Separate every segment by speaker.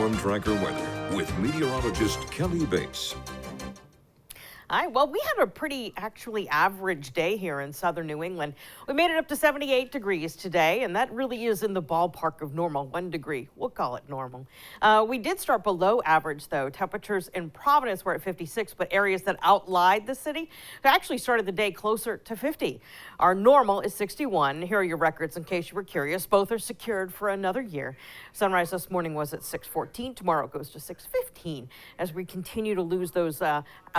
Speaker 1: Storm Tracker weather with meteorologist Kelly Bates.
Speaker 2: Hi, well, we had a pretty actually average day here in southern New England. We made it up to 78 degrees today, and that really is in the ballpark of normal, 1 degree. We'll call it normal. We did start below average, though. Temperatures in Providence were at 56, but areas that outlied the city actually started the day closer to 50. Our normal is 61. Here are your records in case you were curious. Both are secured for another year. Sunrise this morning was at 6:14. Tomorrow it goes to 6:15 as we continue to lose those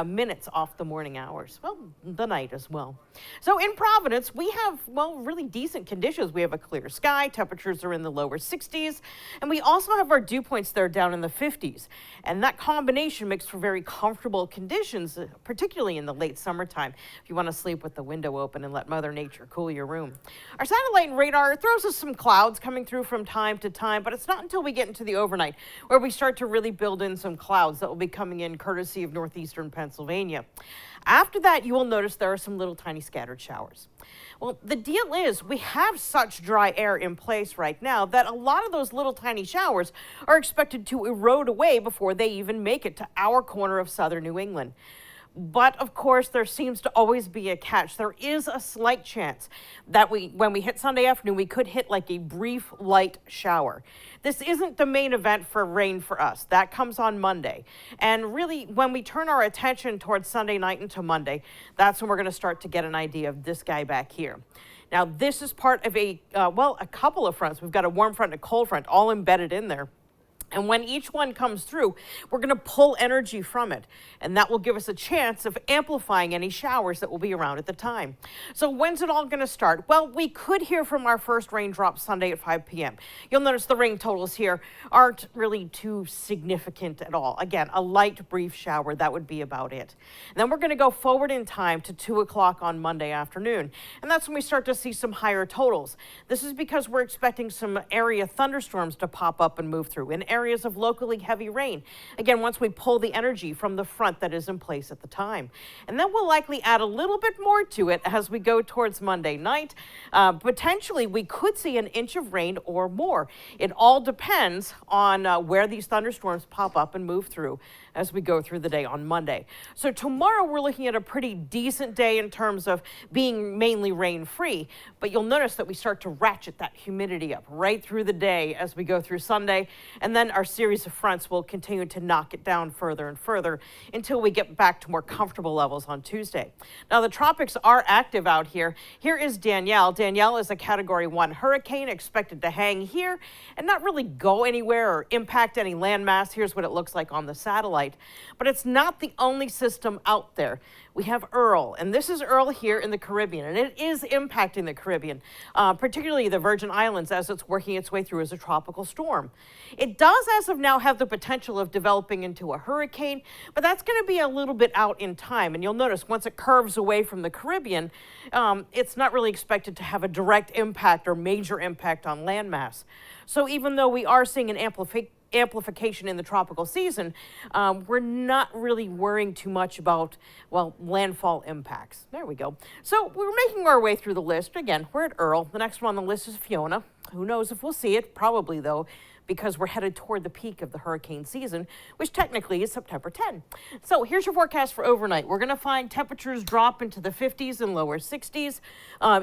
Speaker 2: minutes off the morning hours. Well, the night as well. So in Providence, we have, well, really decent conditions. We have a clear sky. Temperatures are in the lower 60s. And we also have our dew points there down in the 50s. And that combination makes for very comfortable conditions, particularly in the late summertime, if you want to sleep with the window open and let Mother Nature cool your room. Our satellite and radar throws us some clouds coming through from time to time, but it's not until we get into the overnight where we start to really build in some clouds that will be coming in courtesy of northeastern Pennsylvania. After that, you will notice there are some little tiny scattered showers. Well, the deal is we have such dry air in place right now that a lot of those little tiny showers are expected to erode away before they even make it to our corner of southern New England. But of course, there seems to always be a catch. There is a slight chance that when we hit Sunday afternoon, we could hit like a brief light shower. This isn't the main event for rain for us. That comes on Monday. And really, when we turn our attention towards Sunday night into Monday, that's when we're going to start to get an idea of this guy back here. Now, this is part of a couple of fronts. We've got a warm front and a cold front all embedded in there. And when each one comes through, we're going to pull energy from it. And that will give us a chance of amplifying any showers that will be around at the time. So when's it all going to start? Well, we could hear from our first raindrop Sunday at 5 p.m. You'll notice the rain totals here aren't really too significant at all. Again, a light, brief shower, that would be about it. And then we're going to go forward in time to 2 o'clock on Monday afternoon. And that's when we start to see some higher totals. This is because we're expecting some area thunderstorms to pop up and move through in areas of locally heavy rain. Again, once we pull the energy from the front that is in place at the time. And then we'll likely add a little bit more to it as we go towards Monday night. Potentially, we could see an inch of rain or more. It all depends on where these thunderstorms pop up and move through as we go through the day on Monday. So tomorrow we're looking at a pretty decent day in terms of being mainly rain-free, but you'll notice that we start to ratchet that humidity up right through the day as we go through Sunday, and then our series of fronts will continue to knock it down further and further until we get back to more comfortable levels on Tuesday. Now the tropics are active out here. Here is Danielle. Danielle is a Category 1 hurricane expected to hang here and not really go anywhere or impact any landmass. Here's what it looks like on the satellite. But it's not the only system out there. We have Earl, and this is Earl here in the Caribbean, and it is impacting the Caribbean, particularly the Virgin Islands as it's working its way through as a tropical storm. It does, as of now, have the potential of developing into a hurricane, but that's going to be a little bit out in time. And you'll notice once it curves away from the Caribbean, it's not really expected to have a direct impact or major impact on landmass. So even though we are seeing an amplification in the tropical season, we're not really worrying too much about, well, landfall impacts. There we go. So we're making our way through the list. Again, we're at Earl. The next one on the list is Fiona. Who knows if we'll see it? Probably, though, because we're headed toward the peak of the hurricane season, which technically is September 10. So here's your forecast for overnight. We're going to find temperatures drop into the 50s and lower 60s,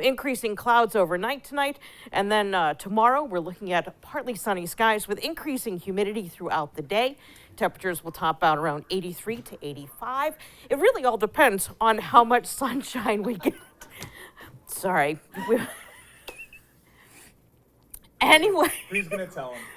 Speaker 2: increasing clouds overnight tonight. And then tomorrow, we're looking at partly sunny skies with increasing humidity throughout the day. Temperatures will top out around 83 to 85. It really all depends on how much sunshine we get. Sorry. Anyway.
Speaker 3: Who's going to tell him?